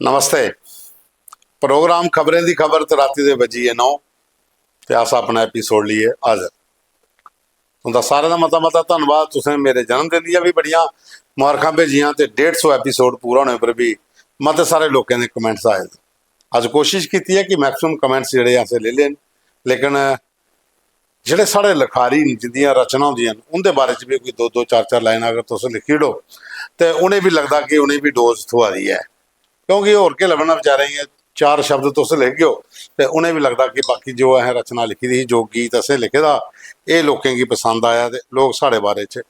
नमस्ते। प्रोग्राम खबरें दी खबर तो राती दे बजी है 9 ते अस अपना एपीसोड लिए हाजिर। तुंदा सारे दा मता मता धन्नवाद। तुसें मेरे जन्मदिन दियां भी बड़ियां मुबारखां भेजियां ते 150 एपीसोड पूरा होने पर भी मते सारे लोगों ने कमेंट्स आए। अज कोशिश की है कि मैक्सिमम कमेंट्स जेह्ड़े असें ले लेन, लेकिन जेह्ड़े साढ़े लखारी न जिंदियां रचना होंदियां न उंदे बारे च भी कोई दो दो चार चार लाइनां अगर तुस लिखी ओड़ो ते उ'नें भी लगदा कि उ'नें भी डोज थ्होआ दी है, क्योंकि होर केह् लब्भना बेचारे गी। चार शब्द तुस लिखगेओ ते उ'नें भी लगदा कि बाकी जो असें रचना लिखी दी ही, जो गीत असें लिखे दा, एह् लोकें गी पसंद आया ते लोग साढ़े बारे च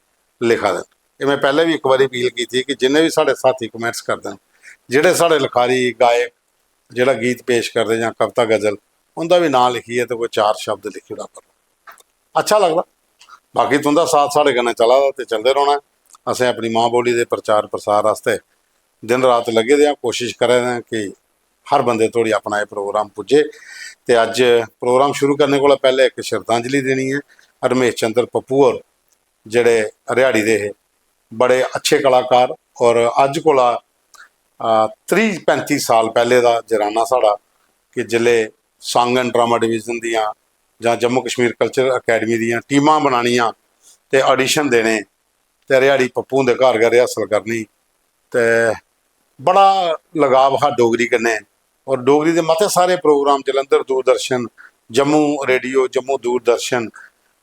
लिखा दे न। एह् मैं पैह्लें भी इक बारी अपील की थी कि जिन्ने भी साढ़े साथी कमेंट्स करदे न, जेह्ड़े साढ़े लखारी गायक जेह्ड़ा गीत पेश करदे जां कविता गज़ल, उंदा भी नांऽ लिखियै ते कोई चार शब्द लिखी ओड़ा करो, अच्छा लगदा। बाकी तुंदा साथ साढ़े कन्नै चला दा ते चलदे रौह्ना। असें अपनी मां बोली दे प्रचार प्रसार आस्तै दिन रात लगे दे आं, कोशिश करा दे आं कि हर बंदे धोड़ी अपना एह् प्रोग्राम पुज्जे। ते अज्ज प्रोग्राम शुरू करने कोला पैह्लें इक श्रद्धांजलि देनी है। रमेश चंद्र पप्पू होर जेह्ड़े रिहाड़ी दे हे, बड़े अच्छे कलाकार, और अज्ज कोला 30-35 साल पैह्ले दा जराना साढ़ा कि जिसले सांग एंड ड्रामा डिवीजन दियां जां जम्मू कश्मीर कल्चर अकैडमी दियां टीमां बनानियां ते ऑडिशन देने ते रिहाड़ी पप्पू हुंदे घर गै रिहर्सल करनी ते बड़ा लगाव हा डोगरी कन्नै। और डोगरी दे मते सारे प्रोग्राम जलंधर दूरदर्शन, जम्मू रेडियो, जम्मू दूरदर्शन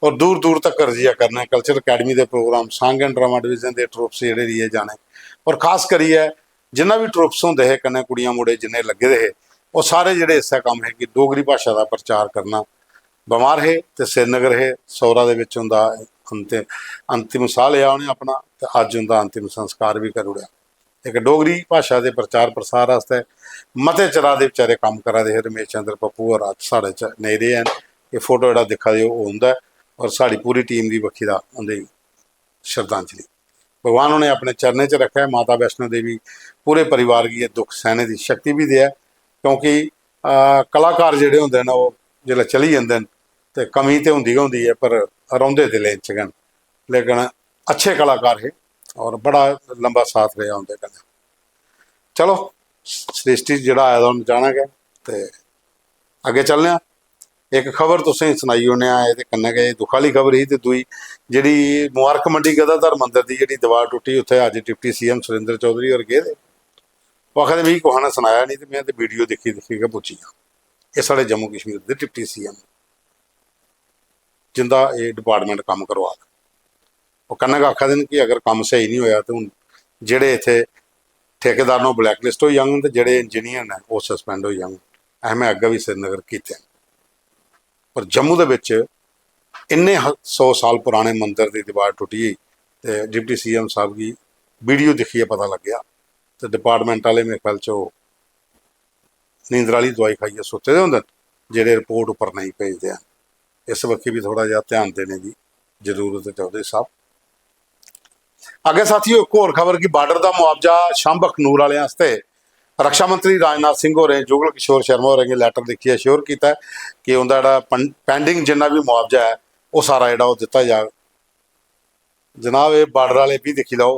और दूर दूर तक जिया करने। कल्चर अकैडमी के प्रोग्राम, सांग एंड ड्रामा डिवीजन के ट्रुप्स जेह्ड़े रिए जाने, और खास करियै जिन्ना भी ट्रुप्स होंदे हे कन्नै कुड़ियां मुड़े जिन्ने लगे दे हे, वो सारे जेह्ड़े इस्सै कम्म हे कि डोगरी भाशा का प्रचार करना। बमार हे ते श्रीनगर हे, सौरा दे विच उंदा अंतिम साह लिया उ'नें अपना, ते अज्ज उंदा अंतिम संस्कार भी करी ओड़ेआ। इक डोगरी भाशा के प्रचार प्रसार आस्तै मते चिरा दे बेचारे कम्म करा दे हे रमेश चंद्र पप्पू होर अज्ज साढ़े च नेईं रेह् हैन। एह् फोटो जेह्ड़ा दिक्खा दे ओह् उंदा ऐ, और साढ़ी पूरी टीम दी बक्खी दा उं'दी श्रद्धांजलि। भगवान उ'नें अपने चरणें च रक्खा है। माता वैष्णो देवी पूरे परिवार गी दुख सहने की शक्ति भी देआ, क्योंकि कलाकार जेह्ड़े होंदे न ओह् जिसलै चली जंदे न ते कमी तो होंदी गै होंदी है, पर रौंह्दे दिलें च गै न। लेकिन अच्छे कलाकार हे और बड़ा लंबा साथ रेहा उं'दे कन्नै। चलो सृष्टि जेह्ड़ा आए दा उन्न जाना गै, ते अग्गें चलने आं। एक खबर तुसें सनाई ओड़ने आं, एह्दे कन्नै गै दुख आह्ली खबर ही। ते दूई जेह्ड़ी मुबारक मंडी गदाधर मंदर की जेह्ड़ी दीवार टुट्टी, उत्थे अज्ज डिप्टी सीएम सुरेंद्र चौधरी होर गेदे। ओह् आखदे मिगी कुसै ने सनाया नहीं, ते में ते वीडियो दिक्खी दिक्खी गै पुज्जी आं। एह् साढ़े जम्मू कश्मीर दे डिप्टी सीएम जिंदा एह् डिपार्टमेंट कम्म करवा दा, ओह् कन्नै गै आखा दे न कि अगर कम्म स्हेई नहीं होया तो हूँ जेह्ड़े इत्थे ठेकेदार न ब्लैक लिस्ट हो जाङन ते जेह्ड़े इंजीनियर न ओह् सस्पेंड हो जाङन। अहमें अग्गें भी श्रीनगर कीते न, पर जम्मू दे विच इन्ने 100 साल पुराने मंदिर की दीवार टुटी गई ते डिप्टी सीएम साहब की वीडियो दिखिए पता लग गया। तो डिपार्टमेंट वाले मेरे ख्याल च नींदर वाली दवाई खाइए सुते दे होंदे न जेह्ड़े रिपोर्ट उप्पर नहीं भेजते हैं। इस बक्खी भी थोड़ा जिहा ध्यान देने की जरूरत है चौधरी साहब। अगे साथियों एक होर खबर की बार्डर का मुआवजा शंभ अखनूर वाले आस्ते रक्षा मंत्री राजनाथ सिंह होरें जुगल किशोर शर्मा होरें लैटर लिखिए अश्योर किया कि उनका जेह्ड़ा पेंडिंग जिन्ना भी मुआवजा है वो सारा जेह्ड़ा ओह् दित्ता जाग। जनाब ये बार्डर वाले भी दिक्खी लो,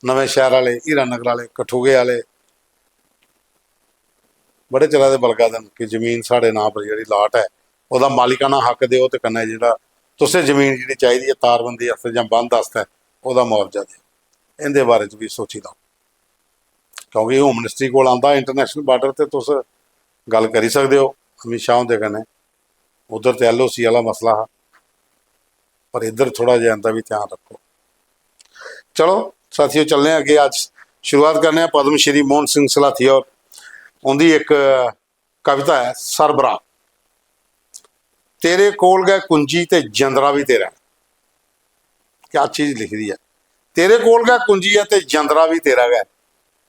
नवें शहर वाले, हीरानगर वाले, कठुए वाले बड़े चिरा दे बलगा दे कि जमीन साढ़े नां पर जी लाट है वह मालिकाना हक दो, तो कन्नै जो तुसें जमीन जी चाहिए तारबंदी आस्ते जां बंद आस्ते वह मुआवजा दो। इंदे बारे भी सोची लो, क्योंकि होम मिनिस्ट्री को आंदा इंटरनेशनल बार्डर ते तुस गल करी सकते हो अमित शाह हुंदे कन्नै। उधर तो LOC वाला मसला हा, पर इधर थोड़ा जिहा इंदा भी ध्यान रखो। चलो साथियों चलने अगे। अज शुरुआत करने पद्म श्री मोहन सिंह सलाथी और उनकी एक कविता है सरबराह। तेरे कोल गए कुंजी ते जंदरा भी तेरा। क्या चीज़ लिखी दी है, तेरे कोल गै कुंजी है ते जंदरा भी तेरा गै।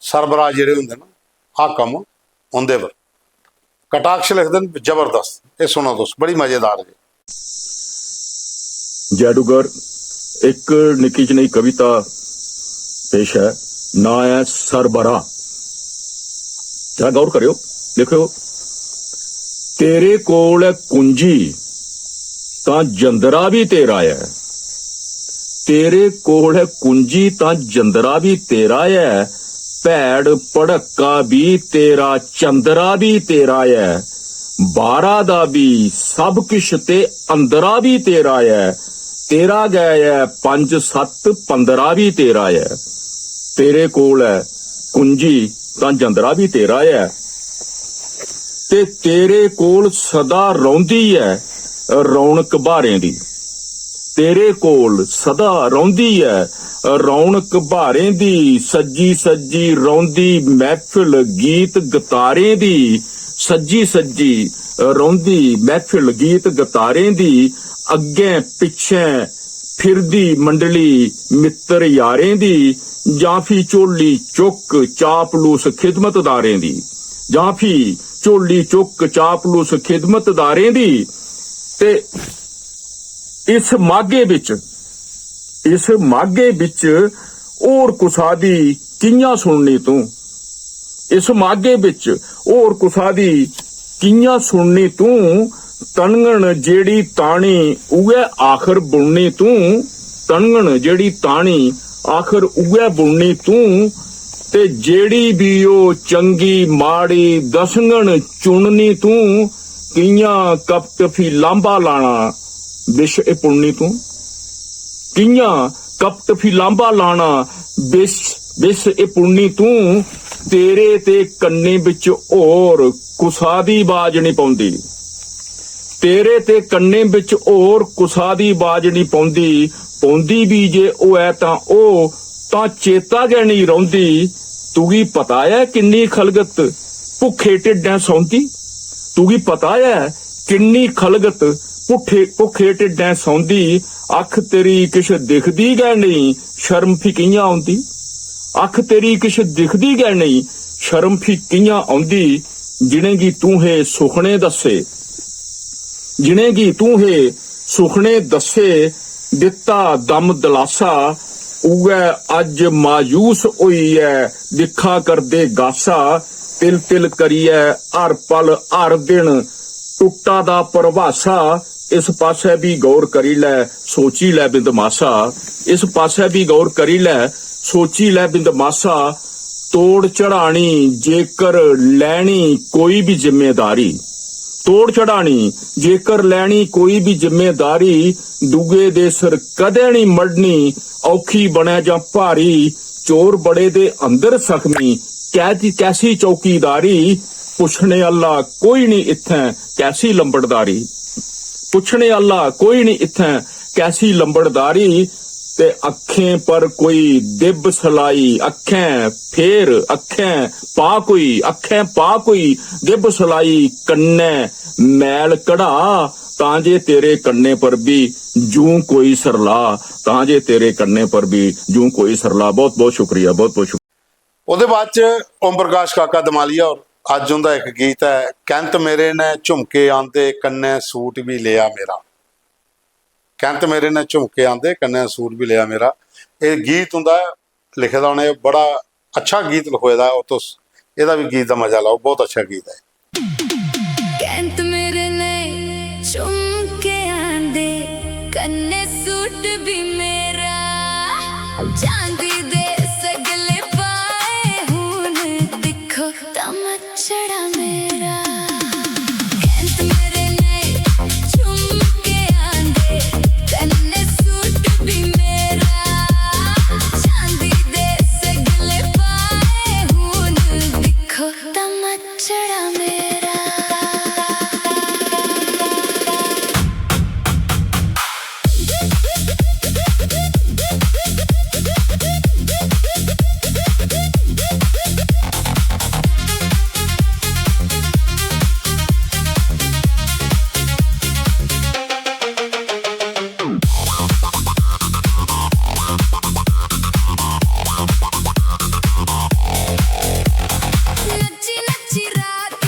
सरबराह जेह्ड़े होंदे ना हाकम उंदे पर कटाक्ष लिखदे न जबरदस्त। ये सुनो तुस, बड़ी मजेदार है। जादूगर एक निक्की जनेही कविता पेश है, ना है सरबराह। जरा गौर करियो, देखो। तेरे कोल है कुंजी तां जंदरा भी तेरा है, तेरे कोल है कुंजी तां जंदरा भी तेरा है, ਭੈੜ ਭੜੱਕਾ ਵੀ ਤੇਰਾ, ਚੰਦਰਾ ਵੀ ਤੇਰਾ ਹੈ, ਬਾਰਾ ਦਾ ਵੀ ਸਭ ਕੁਛ ਤੇ ਅੰਦਰਾ ਵੀ ਤੇਰਾ ਹੈ, ਤੇਰਾ ਗਿਆ ਹੈ 5 7 15 ਵੀ ਤੇਰਾ ਹੈ, ਤੇਰੇ ਕੋਲ ਹੈ ਕੁੰਜੀ ਤਾਂ ਜੰਦਰਾ ਵੀ ਤੇਰਾ ਹੈ, ਤੇ ਤੇਰੇ ਕੋਲ ਸਦਾ ਰੌਂਦੀ ਹੈ ਰੌਣਕ ਭਾਰੇ ਦੀ, ਤੇਰੇ ਕੋਲ ਸਦਾ ਰੌਂਦੀ ਹੈ ਰੌਣਕ ਭਾਰੇ ਦੀ, ਸੱਜੀ ਸੱਜੀ ਰੌਂਦੀ ਮਹਿਫਿਲ ਗੀਤ ਗਤਾਰੇ ਦੀ, ਸੱਜੀ ਸੱਜੀ ਰੌਂਦੀ ਮਹਿਫਿਲ ਗੀਤ ਗਤਾਰੇ ਦੀ, ਅੱਗੇ ਪਿੱਛੇ ਫਿਰਦੀ ਮੰਡਲੀ ਮਿੱਤਰ ਯਾਰੇ ਦੀ, ਜਾਫੀ ਝੋਲੀ ਚੁੱਕ ਚਾਪਲੂਸ ਖਿਦਮਤਦਾਰੇ ਦੀ, ਜਾਫੀ ਝੋਲੀ ਚੁੱਕ ਚਾਪਲੂਸ ਖਿਦਮਤਦਾਰੇ ਦੀ। ਤੇ ਇਸ ਮਾਘੇ ਵਿੱਚ ਹੋਰ ਕੁਸਾ ਦੀ ਕਿੰਨਾ ਸੁਣਨੀ ਤੂੰ, ਇਸ ਮਾਘੇ ਵਿੱਚ ਹੋਰ ਕੁਸਾ ਦੀ ਕਿੰਨਾ ਸੁਣਨੀ ਤੂੰ, ਤਣਗਣ ਜਿਹੜੀ ਤਾਣੀ ਉਗੇ ਆਖਰ ਬੁਣਨੀ ਤੂੰ, ਤਣਗਣ ਜਿਹੜੀ ਤਾਣੀ ਆਖਰ ਉਗੇ ਬੁਣਨੀ ਤੂੰ, ਤੇ ਜਿਹੜੀ ਵੀ ਉਹ ਚੰਗੀ ਮਾੜੀ ਦਸੰਗਣ ਚੁਣਨੀ ਤੂੰ, ਕਈਆਂ ਕਪਟ ਫੀ ਲਾਂਬਾ ਲਾਣਾ ਵਿਸ਼ ਇਹ ਪੁੰਨੀ ਤੂੰ, ਕਈਆਂ ਕਪਟ ਫੀ ਲਾਂਬਾ ਲਾਣਾ ਵਿਸ਼ ਇਹ ਪੁੰਨੀ ਤੂੰ, ਤੇਰੇ ਤੇ ਕੰਨੇ ਵਿੱਚ ਹੋਰ ਕੁਸਾ ਦੀ ਬਾਜ ਨਹੀਂ ਪਾਉਂਦੀ, ਤੇਰੇ ਤੇ ਕੰਨੇ ਵਿੱਚ ਹੋਰ ਕੁਸਾ ਦੀ ਬਾਜ ਨਹੀਂ ਪਾਉਂਦੀ, ਪਾਉਂਦੀ ਵੀ ਜੇ ਉਹ ਹੈ ਤਾਂ ਚੇਤਾ ਗੈ ਨਹੀਂ ਰਹੁੰਦੀ, ਤੂੰ ਪਤਾ ਹੈ ਕਿੰਨੀ ਖਲਗਤ ਭੁੱਖੇ ਢਿੱਡਾਂ ਸੌਂਦੀ, ਤੂੰ ਪਤਾ ਹੈ ਕਿੰਨੀ ਖਲਗਤ ਭੁੱਖੇ ਢਿੱਡਾਂ ਸੌਂਦੀ, ਅੱਖ ਤੇਰੀ ਕਿਛ ਦਿਖਦੀ ਗੈ ਨਹੀਂ ਸ਼ਰਮ ਫਿਕੀਆਂ ਆਉਂਦੀ, ਅੱਖ ਤੇਰੀ ਕਿਛ ਦਿਖਦੀ ਗੈ ਨਹੀਂ ਸ਼ਰਮ ਫਿਕੀਆਂ ਆਉਂਦੀ, ਜਿਣੇਗੀ ਤੂੰ ਹੈ ਸੁਖਣੇ ਦੱਸੇ, ਜਿਣੇਗੀ ਤੂੰ ਹੈ ਸੁਖਣੇ ਦੱਸੇ, ਦਿੱਤਾ ਦਮ ਦਲਾਸਾ ਉਗੇ ਅੱਜ ਮਾਯੂਸ ਹੋਈ ਹੈ, ਦਿਖਾ ਕਰਦੇ ਗਾਸਾ, ਤਿਲ ਤਿਲ ਕਰੀਐ ਹਰ ਪਲ ਹਰ ਦਿਨ ਟੁੱਟਾ ਦਾ ਪ੍ਰਭਾਸਾ, ਇਸ ਪਾਸੇ ਵੀ ਗੌਰ ਕਰੀ ਲੈ ਸੋਚੀ ਲੈ ਬਿੰਦ ਮਾਸਾ, ਇਸ ਪਾਸੇ ਵੀ ਗੌਰ ਕਰੀ ਲੈ ਸੋਚੀ ਲੈ ਬਿੰਦ ਮਾਸਾ, ਤੋੜ ਚੜਾਣੀ ਜੇਕਰ ਲੈਣੀ ਕੋਈ ਵੀ ਜ਼ਿੰਮੇਦਾਰੀ, ਤੋੜ ਚੜਾਣੀ ਜੇਕਰ ਲੈਣੀ ਕੋਈ ਵੀ ਜ਼ਿੰਮੇਦਾਰੀ, ਦੂਗੇ ਦੇ ਸਿਰ ਕਦੇ ਨਹੀਂ ਮੜਨੀ ਔਖੀ ਬਣਿਆ ਜਾਂ ਭਾਰੀ, ਚੋਰ ਬੜੇ ਦੇ ਅੰਦਰ ਜ਼ਖਮੀ ਕੈਸੀ ਚੌਕੀਦਾਰੀ, ਪੁੱਛਣੇ ਅੱਲਾ ਕੋਈ ਨਹੀਂ ਇੱਥੇ ਕੈਸੀ ਲੰਬੜਦਾਰੀ, ਪੁੱਛਣੇ ਅੱਲਾ ਕੋਈ ਨਹੀਂ ਇੱਥੇ ਕੈਸੀ ਲੰਬੜਦਾਰੀ, ਤੇ ਅੱਖਾਂ ਪਰ ਕੋਈ ਦਿਬ ਸਲਾਈ, ਅੱਖਾਂ ਫੇਰ ਅੱਖਾਂ ਪਾ ਕੋਈ, ਅੱਖਾਂ ਪਾ ਕੋਈ ਦਿਬ ਸਲਾਈ, ਕੰਨੇ ਮੈਲ ਕਢਾ ਤਾਂ ਜੇ ਤੇਰੇ ਕੰਨੇ ਪਰ ਵੀ ਜੂੰ ਕੋਈ ਸਰਲਾ, ਤਾਂ ਜੇ ਤੇਰੇ ਕੰਨੇ ਪਰ ਵੀ ਜੂੰ ਕੋਈ ਸਰਲਾ। ਬਹੁਤ ਬਹੁਤ ਸ਼ੁਕਰੀਆ, ਬਹੁਤ ਬਹੁਤ ਸ਼ੁਕਰੀਆ। ਉਹਦੇ ਬਾਅਦ ਚ ਓਮ ਪ੍ਰਕਾਸ਼ ਕਾਕਾ ਦਮਾਲੀਆ ਔਰ ਅੱਜ ਉਹਦਾ ਇੱਕ ਗੀਤ ਹੈ, ਕੰਤ ਮੇਰੇ ਨੇ ਝੁਮਕੇ ਆਂਦੇ ਕੰਨੇ ਸੂਟ ਵੀ ਲਿਆ ਮੇਰਾ, ਕੰਤ ਮੇਰੇ ਨੇ ਝੁਮਕੇ ਆਂਦੇ ਕੰਨੇ ਸੂਟ ਵੀ ਲਿਆ ਮੇਰਾ। ਇਹ ਗੀਤ ਹੁੰਦਾ ਲਿਖਿਆ ਦਾ ਉਹਨੇ, ਬੜਾ ਅੱਛਾ ਗੀਤ ਲਿਖੋਇਆ ਦਾ, ਉਹ ਤੋਂ ਇਹਦਾ ਵੀ ਗੀਤ ਦਾ ਮਜ਼ਾ ਲਾਓ, ਬਹੁਤ ਅੱਛਾ ਗੀਤ ਹੈ। ਕੰਤ ਮੇਰੇ ਨੇ ਝੁਮਕੇ ਆਂਦੇ ਕੰਨੇ ਸੂਟ ਵੀ ਮੇਰਾ, ਚਾਂਦੀ ਦੇ ਸਗਲੇ ਪਾਏ ਹੁਣ ਦੇਖੋ ਤਮਚੜਾ ਮੇਰਾ, ਕੰਤ ਮੇਰੇ ਨੇ ਝੁਮਕੇ ਆਂਦੇ ਕੰਨੇ ਸੂਟ ਵੀ ਮੇਰਾ, ਚਾਂਦੀ ਦੇ ਸਗਲੇ ਪਾਏ ਹੁਣ ਦੇਖੋ ਤਮਚੜਾ ਮੇਰਾ। ਨੱਚੀ ਨੱਚੀ ਰਾਤ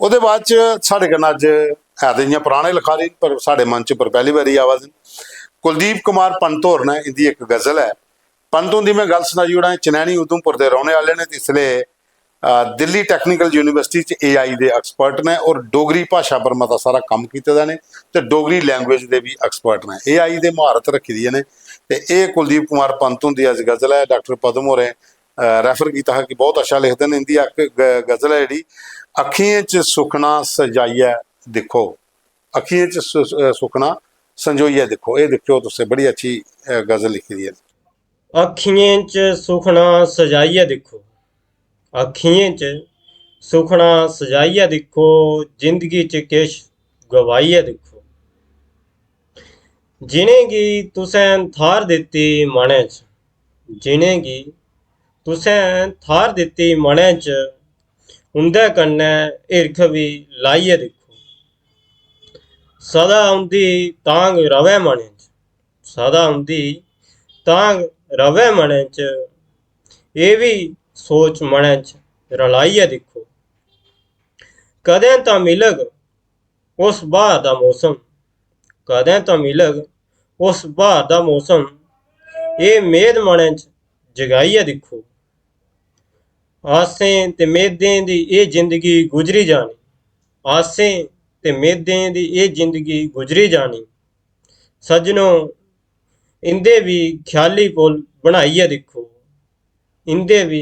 ਉਹਦੇ ਬਾਅਦ ਚ ਸਾਡੇ ਕੋਲ ਅੱਜ ਹੈ ਤੇ ਇ'यां ਪੁਰਾਣੇ ਲਿਖਾਰੀ पर ਸਾਡੇ ਮਨ ਚ पर पहली बारी आवाज ਕੁਲਦੀਪ ਕੁਮਾਰ ਪੰਤ ਹੋਰ ਨੇ ਇਹਦੀ ਇੱਕ ਗਜ਼ਲ ਹੈ। ਪੰਤੋਂ ਦੀ ਮੈਂ ਗੱਲ ਸੁਣਾਈ ਉਹਨਾਂ ਚਨੈਣੀ ਉਧਮਪੁਰ ਦੇ ਰਹਿਣੇ ਵਾਲੇ ਨੇ ਤੇ ਇਸ ਲਈ ਦਿੱਲੀ ਟੈਕਨੀਕਲ ਯੂਨੀਵਰਸਿਟੀ ਚ AI ਦੇ ਐਕਸਪਰਟ ਨੇ ਔਰ ਡੋਗਰੀ ਭਾਸ਼ਾ ਪਰ ਮਤਾ ਸਾਰਾ ਕੰਮ ਕੀਤੇ ਦਾ ਨੇ ਤੇ ਡੋਗਰੀ ਲੈਂਗੁਏਜ ਦੇ ਵੀ ਐਕਸਪਰਟ ਨੇ। AI ਦੇ ਮਹਾਰਤ ਰੱਖੀ ਦੀ ਨੇ ਤੇ ਇਹ ਕੁਲਦੀਪ ਕੁਮਾਰ ਪੰਤੋਂ ਦੀ ਅੱਜ ਗਜ਼ਲ ਹੈ। ਡਾਕਟਰ ਪਦਮ ਹੋਰੇ ਰੈਫਰ ਕੀਤਾ ਹੈ कि बहुत अच्छा लिखते हैं। इनकी एक गज़ल है जी, अखियें च सुखना सजाइया दिखो, अखियें च सुखना संजोइया दिखो। ये देखो तुझसे बड़ी अच्छी गज़ल लिखी दी है। अखियें च सुखना सजाइया दिखो, अखियें च सुखना सजाइया दिखो, जिंदगी च किश गवाइया दिखो। जिनेगी तुसें थार दित्ती मनै च, जिनेगी तुसें थार दित्ती मनै च, उंदे कन्नै हिरख भी लाइयै दिक्खो। सदा उंदी तांग रवै मनै च, सदा उंदी तांग रवै मनै च, एह् बी सोच मनै च रलाइयै दिक्खो। कदें तां मिलग उस बहार दा मौसम, कदें तां मिलग उस बहार दा मौसम, एह् मेद मनै च जगाइयै दिक्खो। आसें ते मेदें दी एह् जिंदगी गुजरी जानी, आसें ते मेदें दी एह् जिंदगी गुजरी जानी, सज्जनों इंदे भी ख्याली पुल बनाइयै दिक्खो, इंदे भी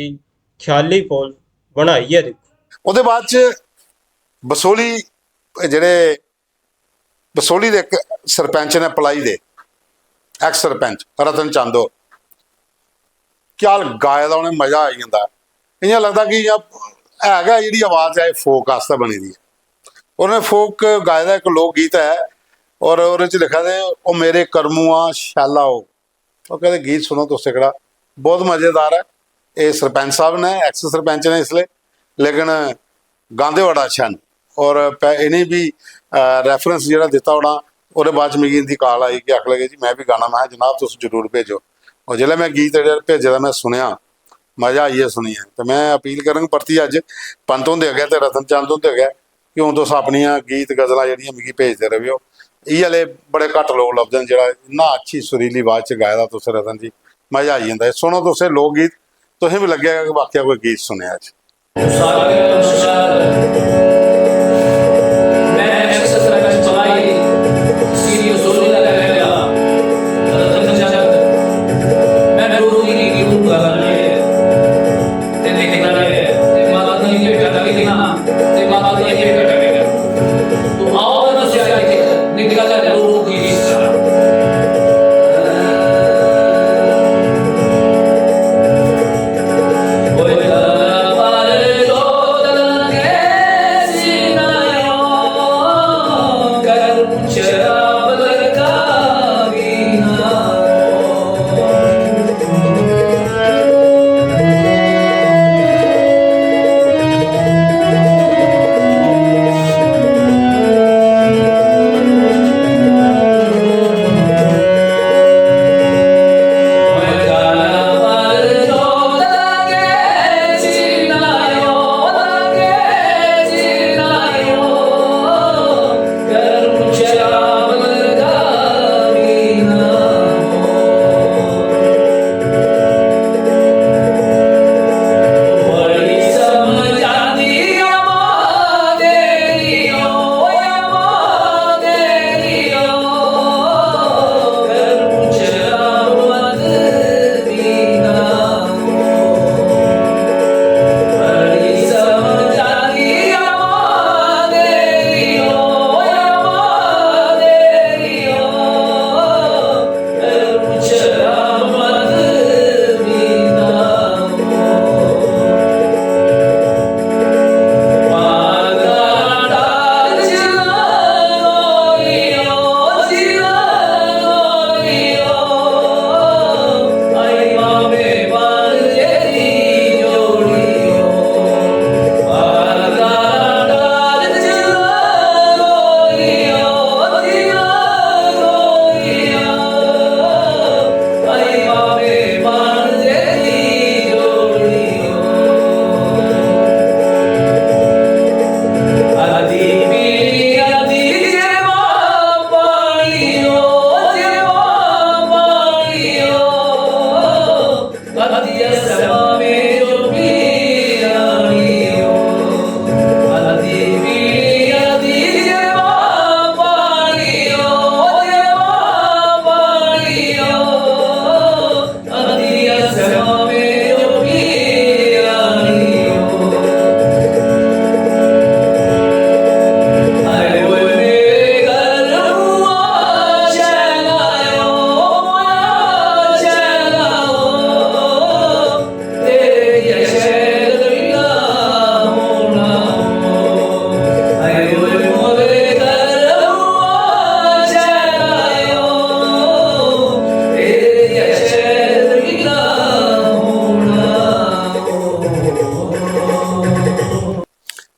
ख्याली पुल बनाइयै दिक्खो। ਉਹਦੇ ਬਾਅਦ ਚ ਬਸੋਲੀ ਜਿਹੜੇ ਬਸੋਲੀ ਦੇ ਇੱਕ ਸਰਪੰਚ ਨੇ ਪਲਾਈ ਦੇ ਐਕਸ ਸਰਪੰਚ ਰਤਨ ਚੰਦੋ क्या गाए ਦਾ ਉਹਨੇ ਮਜ਼ਾ ਆਈ ਜਾਂਦਾ। इ'यां लगदा कि हैगा ਜਿਹੜੀ आवाज़ है फोक आस्ते बनी दी है। ਉਹਨੇ फोक गाए ਦਾ ਇੱਕ लोक गीत है और ਉਹਦੇ ਚ ਲਿਖਿਆ ਤੇ ਉਹ ਮੇਰੇ ਕਰਮੂਆਂ ਸ਼ਾਲਾ ਉਹ ਕਹਿੰਦੇ ਗੀਤ ਸੁਣੋ ਤੁਸੀਂ ਕਿਹੜਾ ਬਹੁਤ ਮਜ਼ੇਦਾਰ ਹੈ। ਇਹ ਸਰਪੰਚ ਸਾਹਿਬ ਨੇ ਐਕਸ ਸਰਪੰਚ ਨੇ ਇਸ ਲਈ ਲੇਕਿਨ ਗਾਉਂਦੇ ਬੜਾ ਅੱਛਾ ਨੇ और इन्हें भी रैफरेंस ਜਿਹੜਾ ਦਿੱਤਾ ਹੋਣਾ। ਉਹਦੇ ਬਾਅਦ ਚ ਮੇਰੀ ਦੀ ਕਾਲ ਆਈ ਕਿ ਆਖ ਲਗੇ जी मैं भी गाना, मैं जनाब तुम जरूर भेजो। और जिसले मैं गीत भेजे मैं सुनिया मज़ा आई है सुनी है। तो मैं अपील करांगा परती अज पंत होंदे अगे तो रतन चंद होंदे अगे कि हुण तुस अपनियां गीत गज़लां जिहड़ियां मिगी भेजदे रहियो। इह हले बड़े घट्ट लोग लभदे न जेह्ड़ा इन्ना अच्छी सुरीली आवाज़ च गाए दा तुस रतन जी, मज़ा आई जंदा। सुनो तुसें लोक गीत, तुसें भी लग्गेगा कि वाकई कोई गीत सुनेआ अज। Oye, la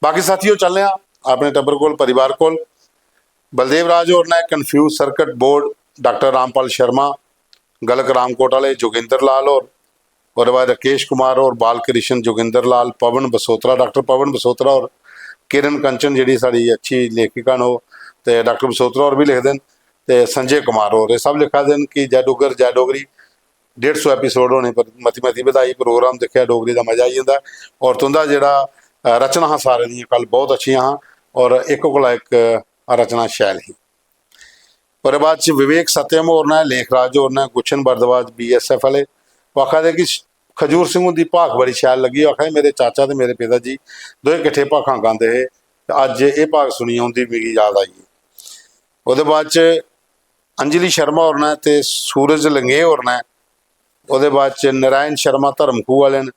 बाकी साथियों चलने अपने टब्बर कोल परिवार कोल बलदेव राज होर ने confuse circuit board doctor Rampal Sharma गलक रामकोट वाले जोगिंदर लाल और बाद राकेश कुमार और बाल कृष्ण जोगिंदर लाल पवन बसोत्रा डॉक्टर पवन बसोत्रा और किरण कंचन जी साड़ी अच्छी लेखिका नो तो डॉक्टर बसोत्रा और भी लिख दें तो संजय कुमार और ये सब लिखा दें कि जय डुगर जय डोगरी 150 एपीसोड होने पर मती मती बधाई प्रोग्राम देखा डोगरी का मजा आई जाता और तुंदा जड़ा रचना हाँ सारे दी कल बहुत अच्छी हाँ और एक कोला एक रचना शैल ही और बाद च विवेक सत्यम होर ने लेखराज होर ने गुच्छन बरदवाज BSF वाले वो आखा दे कि खजूर सिंह की भाख बड़ी शैल लगी आखा मेरे चाचा तो मेरे पिता जी दोए किट्ठे भाखां गांदे हे अज ये भाख सुनी उनकी मिगी याद आई वो बाद च अंजलि शर्मा होर ने ते सूरज लंगे होर ने वो बाद च नारायण शर्मा धर्मखू वाले ने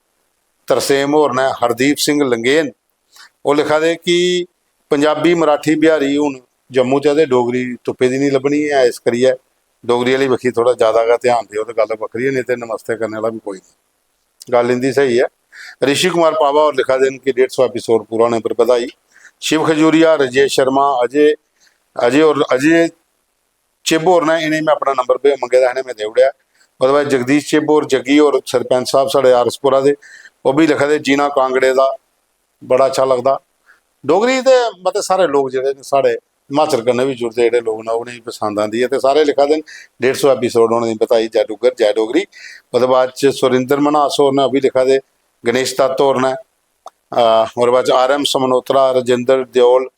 तरसेम होर ने हरदीप सिंह लंगेन वो लिखा दे कि पंजाबी मराठी बिहारी हूँ जम्मू च डोगरी तुप्पे दी नहीं लभनी है इस करिए डोगरी वाली बखी थोड़ा ज़्यादा का ध्यान दिओ तो गल बखरी है नहीं तो नमस्ते करने वाला भी कोई नहीं गल इंदी सही है। ऋषि कुमार पावा और लिखा देन कि 150 एपीसोड पूरा होने पर बधाई। शिव खजूरिया राजेश शर्मा अजय अजय और अजय चिब होर ने इन्हें मैं अपना नंबर पे मंगे दा मैं देवड़िया और बाद जगदीश चिब और जग्गी और सरपंच साहब साढ़े आरसपुरा दे वो भी लिखा दे जीना कांगड़े का बड़ा अच्छा लगता डोगरी के मतलब सारे लोग जोड़े साढ़े हिमाचल कन्नै भी जुड़ते जोड़े लोग ने उन्हें पसंद आती है तो सारे लिखा देन 150 एपीसोड होने की बधाई जय डुगर जय डोगरी। वो बाद सुरिंदर मनास होर ने अभी लिखा दे गणेश दत्त होर ने और बाद RM समनोत्रा राजेंद्र देओल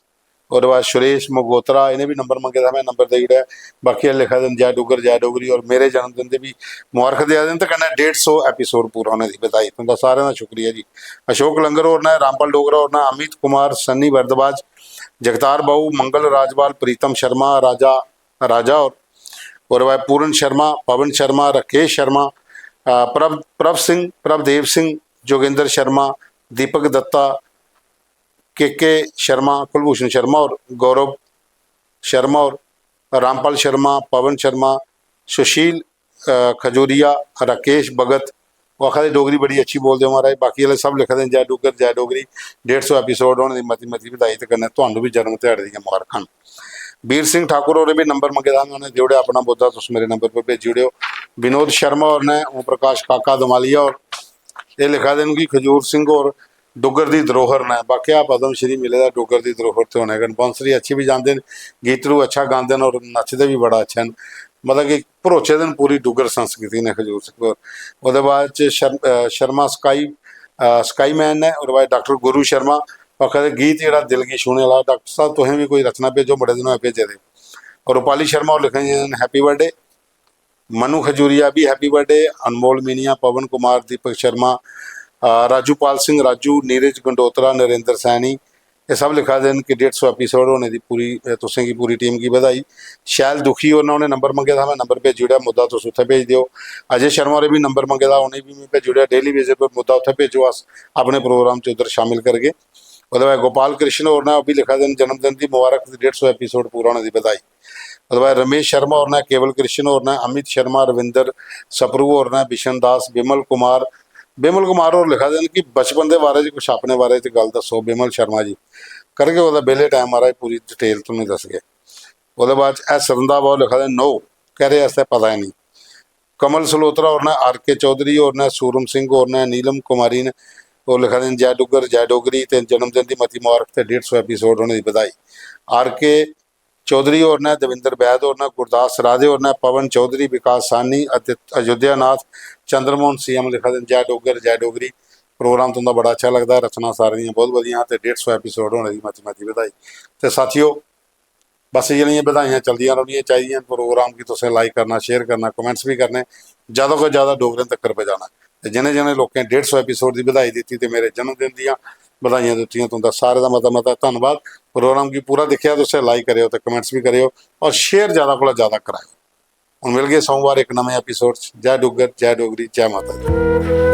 और बाद सुरेश मगोत्रा इन्हें भी नंबर मंगे था मैं नंबर दे दिया बाकी लिखा दिन जय डुगर जय डोगरी और मेरे जन्मदिन के भी मुबारक दिया दिन तो कहना 150 एपीसोड पूरा होने की बधाई तुम सारे का शुक्रिया जी। अशोक लंगर होर ने रामपाल डोगरा होर ने अमित कुमार सन्नी बरदबाज जगतार बाबू मंगल राजवाल प्रीतम शर्मा राजा राजा और वह पूरन शर्मा पवन शर्मा राकेश शर्मा प्रभदेव सिंह जोगिंदर शर्मा दीपक दत्ता के शर्मा कुलभूषण शर्मा और गौरव शर्मा और रामपाल शर्मा पवन शर्मा सुशील खजूरिया राकेश भगत वो आखा डोगरी बड़ी अच्छी बोलते हो महाराज बाकी वाले सब लिखते हैं जय डुगर जय डोगरी 150 एपीसोड होने की मती मती बधाई तो करना तो भी जन्म दिहाड़े दी मुबारकां। बीर सिंह ठाकुर और भी नंबर मंगे था उन्होंने जोड़िया अपना बोधा तुम मेरे नंबर पर भेजी ओड़ो। विनोद शर्मा और ने ओम प्रकाश काका दमालिया और ये लिखा देन कि खजूर सिंह और डुगर की धरोहर ने बाकी आप पद्म श्री मिले दा डुगर की धरोहर तो होने बंसरी अच्छी भी जानते हैं गीतड़ू अच्छा गाते हैं और नचते भी बड़ा अच्छा है मतलब कि भरोचे दिन पूरी डुगर संस्कृति ने खजूर सिंह और बाद शर्मा स्काई मैन ने और बाद डॉक्टर गुरु शर्मा आखिर गीत जो दिल की छूने वाला डॉक्टर साहब तुसें भी कोई रचना भेजो बड़े दिनों भेजे दे और रूपाली शर्मा और लिखे हैप्पी बर्थडे। मनु खजूरिया भी हैप्पी बर्थडे। अनमोल मीनिया पवन कुमार दीपक शर्मा राजूपाल सिंह राजू नीरज गंडोत्रा नरेंद्र सैनी ये सब लिखा देन कि 150 एपीसोड होने की पूरी तुसें की पूरी टीम की बधाई। शैल दुखी और उन्हें नंबर मंगे था मैं नंबर भेज उड़िया मुद्दा तुस उत्थे भेज दिओ। अजय शर्मा ने भी नंबर मंगे था उन्हें भी मैं भेज उड़िया डेली बेसिस पर मुद्दा उत्थे भेजो अस अपने प्रोग्राम च उधर शामिल करके। उसके बाद गोपाल कृष्ण और ने भी लिखा देन जन्मदिन की मुबारक 150 एपीसोड पूरा होने की बधाई। उसके बाद रमेश शर्मा और ने केवल कृष्ण और ने अमित शर्मा रविंदर सपरू और ने बिशन दास बिमल कुमार और लिखा देन कि बचपन के बारे कुछ अपने बारे गल दसो बिमल शर्मा जी करके वह बेले टाइम महाराज पूरी डिटेल तुम्हें दस गए। उसके बाद एस रंधावा लिखा दें नो कह रहे ऐसे पता ही नहीं। कमल सलोत्रा और ने RK चौधरी और ने सूरम सिंह और ने नीलम कुमारी ने और लिखा दें जय डुगर जय डोगरी ते जन्मदिन की मती मुबारक ते 150 एपीसोड होने की बधाई। RK चौधरी और ने दविंदर बैद और ने गुरदास राजे और ने पवन चौधरी विकास सानी अयोध्या नाथ चंद्रमोहन CM लिखा दें जय डुगर जय डोगरी प्रोग्राम तुंदा बड़ा अच्छा लगता है रचना सारियां बहुत वधिया तो 150 एपीसोड होने की मती मती बधाई। तो साथियों बस ये बधाइयां चलदियां रहनियां चाहिए प्रोग्राम की तुसें लाइक करना शेयर करना कमेंट्स भी करने ज़्यादा को ज़्यादा डोगरें तक पहुँचाना तो जिन्हें जिन्हें लोगों 150 एपीसोड की बधाई दी तो मेरे जन्मदिन दियाँ बधाइयां दी तुंदा सारे का मता मता धन्यवाद। प्रोग्राम की पूरा देखा तुसें लाइक करो तो कमेंट्स भी करो और शेयर ज़्यादा को ज़्यादा कराओ। हम मिल गए सोमवार एक नवे एपीसोड जय डुगर जय डोगरी जय माता दी।